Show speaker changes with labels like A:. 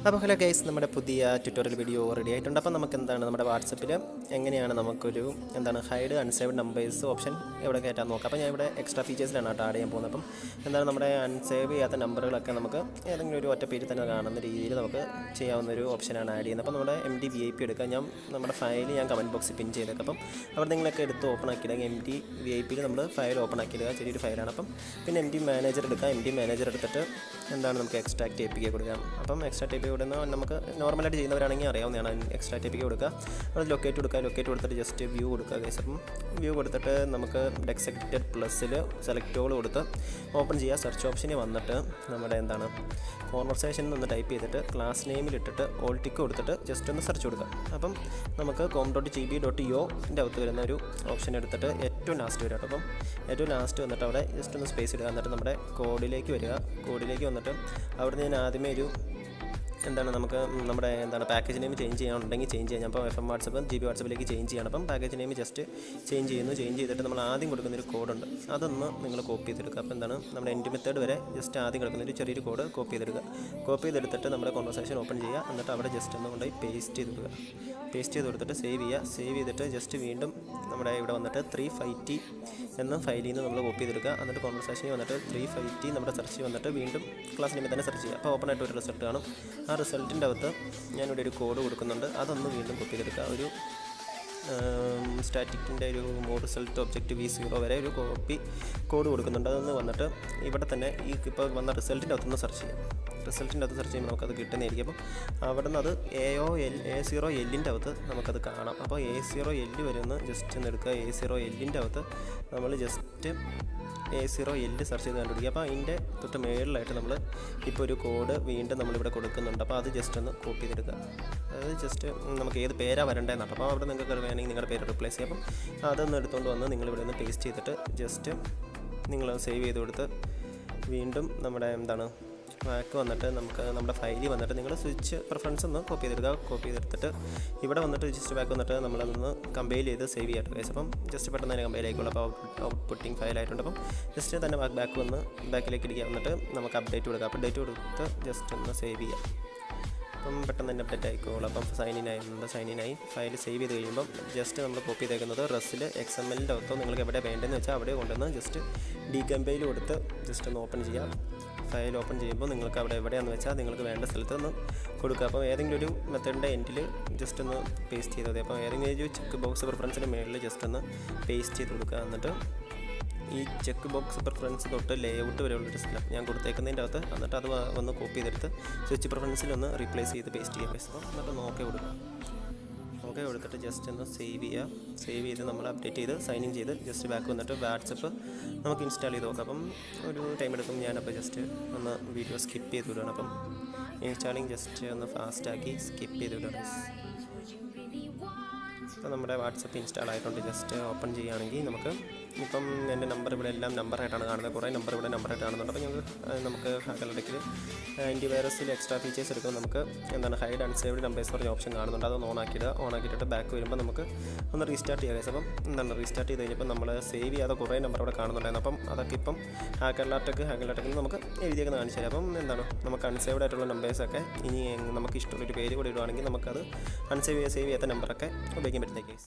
A: അപ്പോൾ hello guys, നമ്മുടെ പുതിയ ട്യൂട്ടോറിയൽ വീഡിയോ റെഡി ആയിട്ടുണ്ട്. അപ്പോൾ നമുക്ക് നമ്മുടെ വാട്സപ്പിൽ എങ്ങനെയാണ് നമുക്കൊരു ഹൈഡ് അൺസേവ്ഡ് നമ്പേഴ്സ് ഓപ്ഷൻ ഇവിടെ കയറ്റാൻ നോക്കാം. അപ്പോൾ ഞാൻ ഇവിടെ എക്സ്ട്രാ ഫീച്ചേഴ്സിലാണ് ആഡ് ചെയ്യാൻ പോകുന്നത്. അപ്പം നമ്മുടെ അൺസേവ് ചെയ്യാത്ത നമ്പറുകളൊക്കെ നമുക്ക് ഏതെങ്കിലും ഒരു ഒറ്റ പേരിൽ തന്നെ കാണുന്ന രീതിയിൽ നമുക്ക് ചെയ്യാവുന്നൊരു ഓപ്ഷനാണ് ആഡ് ചെയ്യുന്നത്. അപ്പോൾ നമ്മുടെ MD VIP എടുക്കാം. നമ്മുടെ ഫയൽ ഞാൻ കമൻറ്റ് ബോക്സിൽ പിൻ ചെയ്തേക്കാം. അപ്പം അവിടെ നിങ്ങളൊക്കെ എടുത്ത് ഓപ്പൺ ആക്കിയിടുക. MD VIP നമ്മൾ ഫയൽ ഓപ്പൺ ആക്കിയിടുക. ചെറിയൊരു ഫയലാണ്. അപ്പം പിന്നെ MD മാനേജർ എടുക്കാം. MD മാനേജർ എടുത്തിട്ട് നമുക്ക് എക്സ്ട്രാക്റ്റ് APK കൊടുക്കാം. അപ്പം എക്സ്ട്രാക്റ്റ് APK കൊടുക്കുന്ന നമുക്ക് നോർമലായിട്ട് ചെയ്യുന്നവരാണെങ്കിൽ അറിയാവുന്നതാണ്. എക്സ്ട്രാക്റ്റ് APK കൊടുക്കുക. അത് ലൊക്കേറ്റ് കൊടുക്കുക. ലൊക്കേറ്റ് കൊടുത്തിട്ട് ജസ്റ്റ് വ്യൂ കൊടുക്കുക ഗൈസ്. അപ്പം വ്യൂ കൊടുത്തിട്ട് നമുക്ക് ഡെക്സെക്റ്റഡ് പ്ലസ്സിൽ സെലക്ട് ഓൾ കൊടുത്ത് ഓപ്പൺ ചെയ്യുക. സെർച്ച് ഓപ്ഷനിൽ വന്നിട്ട് നമ്മുടെ കോൺവെർസേഷൻ ഒന്ന് ടൈപ്പ് ചെയ്തിട്ട് ക്ലാസ് നെയിമിലിട്ടിട്ട് ഓൾ ടിക്ക് കൊടുത്തിട്ട് ജസ്റ്റ് ഒന്ന് സെർച്ച് കൊടുക്കുക. അപ്പം നമുക്ക് com.gb.io അകത്ത് വരുന്ന ഒരു ഓപ്ഷൻ എടുത്തിട്ട് ഏറ്റവും ലാസ്റ്റ് വരിക. അപ്പം ഏറ്റവും ലാസ്റ്റ് വന്നിട്ട് അവിടെ ജസ്റ്റ് ഒന്ന് സ്പേസ് ഇടുക. എന്നിട്ട് നമ്മുടെ കോഡിലേക്ക് വരിക. കോഡിലേക്ക് വന്നിട്ട് അവിടെ ഞാൻ ആദ്യമേ ഒരു നമുക്ക് നമ്മുടെ പാക്കേജ് നെയിം ചേഞ്ച് ചെയ്യാനുണ്ടെങ്കിൽ ചേഞ്ച് ചെയ്യാം. അപ്പോൾ FM വാട്സപ്പ് GB വാട്സപ്പിലേക്ക് ചേഞ്ച് ചെയ്യണം. അപ്പം പാക്കേജ് നെയിം ജസ്റ്റ് ചേഞ്ച് ചെയ്തിട്ട് നമ്മൾ ആദ്യം കൊടുക്കുന്നൊരു കോഡുണ്ട്, അതൊന്ന് നിങ്ങൾ കോപ്പി ചെയ്തെടുക്കുക. അപ്പോൾ നമ്മുടെ എൻഡ് മെത്തേഡ് വരെ ജസ്റ്റ് ആദ്യം കൊടുക്കുന്നൊരു ചെറിയൊരു കോഡ് കോപ്പി ചെയ്തെടുക്കുക. കോപ്പി ചെയ്തെടുത്തിട്ട് നമ്മുടെ കോൺവെർസേഷൻ ഓപ്പൺ ചെയ്യുക. എന്നിട്ട് അവിടെ ജസ്റ്റ് ഒന്ന് കൊണ്ടുപോയി പേസ്റ്റ് ചെയ്ത് കൊടുക്കുക. പേസ്റ്റ് ചെയ്ത് കൊടുത്തിട്ട് സേവ് ചെയ്യുക. സേവ് ചെയ്തിട്ട് ജസ്റ്റ് വീണ്ടും നമ്മുടെ ഇവിടെ വന്നിട്ട് 350 എന്ന ഫയലിൽ നിന്ന് നമ്മൾ കോപ്പി ചെയ്തെടുക്കുക. എന്നിട്ട് കോൺവെർസേഷനിൽ വന്നിട്ട് 350 നമ്മുടെ സെർച്ച് വന്നിട്ട് വീണ്ടും ക്ലാസ് നെയിമിൽ തന്നെ സെർച്ച് ചെയ്യുക. അപ്പോൾ ഓപ്പൺ ആയിട്ട് ഒരു റിസൾട്ട് കാണും. ആ റിസൾട്ടിൻ്റെ അകത്ത് ഞാനിവിടെ ഒരു കോഡ് കൊടുക്കുന്നുണ്ട്, അതൊന്ന് വീണ്ടും കോപ്പി ചെയ്തെടുക്കുക. ഒരു സ്റ്റാറ്റിക്കിൻ്റെ ഒരു റിസൾട്ട് ഒബ്ജക്റ്റ് V0 വരെ ഒരു കോഡ് കൊടുക്കുന്നുണ്ട്. അതൊന്ന് വന്നിട്ട് ഇവിടെ തന്നെ ഇപ്പോൾ വന്ന റിസൾട്ടിൻ്റെ അകത്തുനിന്ന് സെർച്ച് ചെയ്യാം. റിസൾട്ടിൻ്റെ അകത്ത് സെർച്ച് ചെയ്യുമ്പോൾ നമുക്കത് കിട്ടുന്നതായിരിക്കും. അപ്പം അവിടെ നിന്ന് അത് A0L അകത്ത് നമുക്കത് കാണാം. അപ്പോൾ A0L വരുന്ന ജസ്റ്റ് ഒന്ന് എടുക്കുക. A0L അകത്ത് നമ്മൾ ജസ്റ്റ് A0L സെർച്ച് ചെയ്ത് കണ്ടുപിടിക്കുക. അപ്പോൾ അതിൻ്റെ തൊട്ട് മേളിലായിട്ട് നമ്മൾ ഇപ്പോൾ ഒരു കോഡ് വീണ്ടും നമ്മളിവിടെ കൊടുക്കുന്നുണ്ട്. അപ്പോൾ അത് ജസ്റ്റ് ഒന്ന് കോപ്പി ചെയ്തെടുക്കുക. അതായത് ജസ്റ്റ് നമുക്ക് ഏത് പേരാണ് വരേണ്ടതെന്നാണ്. അപ്പോൾ അവിടെ നിങ്ങൾക്ക് വേണമെങ്കിൽ നിങ്ങളുടെ പേര് റിപ്ലേസ് ചെയ്യാം. അപ്പം അതൊന്ന് എടുത്തുകൊണ്ട് വന്ന് നിങ്ങളിവിടെ നിന്ന് പേസ്റ്റ് ചെയ്തിട്ട് ജസ്റ്റ് നിങ്ങൾ സേവ് ചെയ്ത് കൊടുത്ത് വീണ്ടും നമ്മുടെ ബാക്ക് വന്നിട്ട് നമുക്ക് നമ്മുടെ ഫയലിൽ വന്നിട്ട് നിങ്ങൾ സ്വിച്ച് പ്രിഫറൻസ് ഒന്ന് കോപ്പി ചെയ്തെടുക്കുക. കോപ്പി ചെയ്തെടുത്തിട്ട് ഇവിടെ വന്നിട്ട് ജസ്റ്റ് ബാക്ക് വന്നിട്ട് നമ്മളതൊന്ന് കമ്പൈൽ ചെയ്ത് സേവ് ചെയ്യാം ഗൈസ്. അപ്പം ജസ്റ്റ് പെട്ടെന്ന് തന്നെ കമ്പൈൽ ആയിക്കോളൂ. അപ്പോൾ ഔട്ട്പുട്ടിങ് ഫയലായിട്ടുണ്ട്. അപ്പം ജസ്റ്റ് തന്നെ ബാക്ക് വന്ന് ബാക്കിലേക്ക് ഇടിക്കുക. വന്നിട്ട് നമുക്ക് അപ്ഡേറ്റ് കൊടുക്കുക. അപ്ഡേറ്റ് കൊടുത്ത് ജസ്റ്റ് ഒന്ന് സേവ് ചെയ്യാം. അപ്പം പെട്ടെന്ന് തന്നെ അപ്ഡേറ്റ് ആയിക്കോളൂ. അപ്പം സൈൻ ഇൻ ആയി ഫയൽ സേവ് ചെയ്ത് കഴിയുമ്പം ജസ്റ്റ് നമ്മൾ കോപ്പി ചെയ്തേക്കുന്നത് റെസ്സിൽ XML അകത്തോ നിങ്ങൾക്ക് എവിടെ വേണ്ടതെന്ന് വെച്ചാൽ അവിടെ കൊണ്ടുവന്ന് ജസ്റ്റ് ഡീകമ്പൈൽ കൊടുത്ത് ജസ്റ്റ് ഒന്ന് ഓപ്പൺ ചെയ്യാം. ഫയൽ ഓപ്പൺ ചെയ്യുമ്പോൾ നിങ്ങൾക്ക് അവിടെ എവിടെയാണെന്ന് വെച്ചാൽ നിങ്ങൾക്ക് വേണ്ട സ്ഥലത്ത് ഒന്ന് കൊടുക്കുക. അപ്പോൾ ഏതെങ്കിലും ഒരു മെത്തേഡിൻ്റെ എൻഡിൽ ജസ്റ്റ് ഒന്ന് പേസ്റ്റ് ചെയ്താൽ മതി. അപ്പോൾ ഏതെങ്കിലും ഒരു ചെക്ക് ബോക്സ് പ്രിഫറൻസിൻ്റെ മേളിൽ ജസ്റ്റ് ഒന്ന് പേസ്റ്റ് ചെയ്ത് കൊടുക്കുക. എന്നിട്ട് ഈ ചെക്ക് ബോക്സ് പ്രിഫറൻസ് തൊട്ട് ലേഔട്ട് വരെയുള്ളൊരു സ്ഥലം ഞാൻ കൊടുത്തേക്കുന്നതിൻ്റെ അകത്ത് എന്നിട്ട് അത് വന്ന് കോപ്പി ചെയ്തെടുത്ത് സ്വിച്ച് പ്രിഫറൻസിലൊന്ന് റീപ്ലേസ് ചെയ്ത് പേസ്റ്റ് ചെയ്യാം. എന്നിട്ട് നോക്കി കൊടുക്കുക. നോക്കി കൊടുത്തിട്ട് ജസ്റ്റ് ഒന്ന് സേവ് ചെയ്യുക. സേവ് ചെയ്ത് നമ്മൾ അപ്ഡേറ്റ് ചെയ്ത് സൈൻ ഇൻ ചെയ്ത് ജസ്റ്റ് ബാക്ക് വന്നിട്ട് വാട്സപ്പ് നമുക്ക് ഇൻസ്റ്റാൾ ചെയ്ത് നോക്കാം. അപ്പം ഒരു ടൈം എടുക്കും. ഞാനപ്പോൾ ജസ്റ്റ് ഒന്ന് വീഡിയോ സ്കിപ്പ് ചെയ്ത് വിടുകയാണ്. അപ്പം ഇൻസ്റ്റാളിങ് ജസ്റ്റ് ഒന്ന് ഫാസ്റ്റാക്കി സ്കിപ്പ് ചെയ്ത് വിടുകയാണ്. അപ്പോൾ നമ്മുടെ വാട്സപ്പ് ഇൻസ്റ്റാൾ ആയിട്ടുണ്ട്. ജസ്റ്റ് ഓപ്പൺ ചെയ്യുകയാണെങ്കിൽ നമുക്ക് ഇപ്പം എൻ്റെ നമ്പർ ഇവിടെ എല്ലാം നമ്പറായിട്ടാണ് കാണുന്നത്. കുറേ നമ്പർ ഇവിടെ നമ്പറായിട്ട് കാണുന്നുണ്ട്. അപ്പോൾ നമുക്ക് ഹാക്കർടെക്കിൽ ആൻറ്റിവൈറസിൽ എക്സ്ട്രാ ഫീച്ചേഴ്സ് എടുക്കുമ്പോൾ നമുക്ക് ഹൈഡ് അൺസേവ്ഡ് നമ്പേഴ്സ് പറഞ്ഞ ഓപ്ഷൻ കാണുന്നുണ്ട്. അത് ഓണാക്കിയിട്ട് ബാക്ക് വരുമ്പോൾ നമുക്ക് ഒന്ന് റീസ്റ്റാർട്ട് ചെയ്യാം. അപ്പം റീസ്റ്റാർട്ട് ചെയ്ത് കഴിഞ്ഞപ്പോൾ നമ്മൾ സേവ് ചെയ്യാതെ കുറേ നമ്പർ അവിടെ കാണുന്നുണ്ടായിരുന്നു. അപ്പം അതൊക്കെ ഇപ്പം ഹാക്കർടെക്കിൽ നമുക്ക് എഴുതിയൊക്കെ കാണിച്ചു തരാം. അപ്പം നമുക്ക് അൺസേവ്ഡ് ആയിട്ടുള്ള നമ്പേഴ്സൊക്കെ ഇനി നമുക്ക് ഇഷ്ടമുള്ളൊരു പേര് കൂടി ഇടുവാണെങ്കിൽ നമുക്കത് സേവ് ചെയ്യാത്ത നമ്പറൊക്കെ ഉപയോഗിക്കാൻ പറ്റുന്ന കേസ്.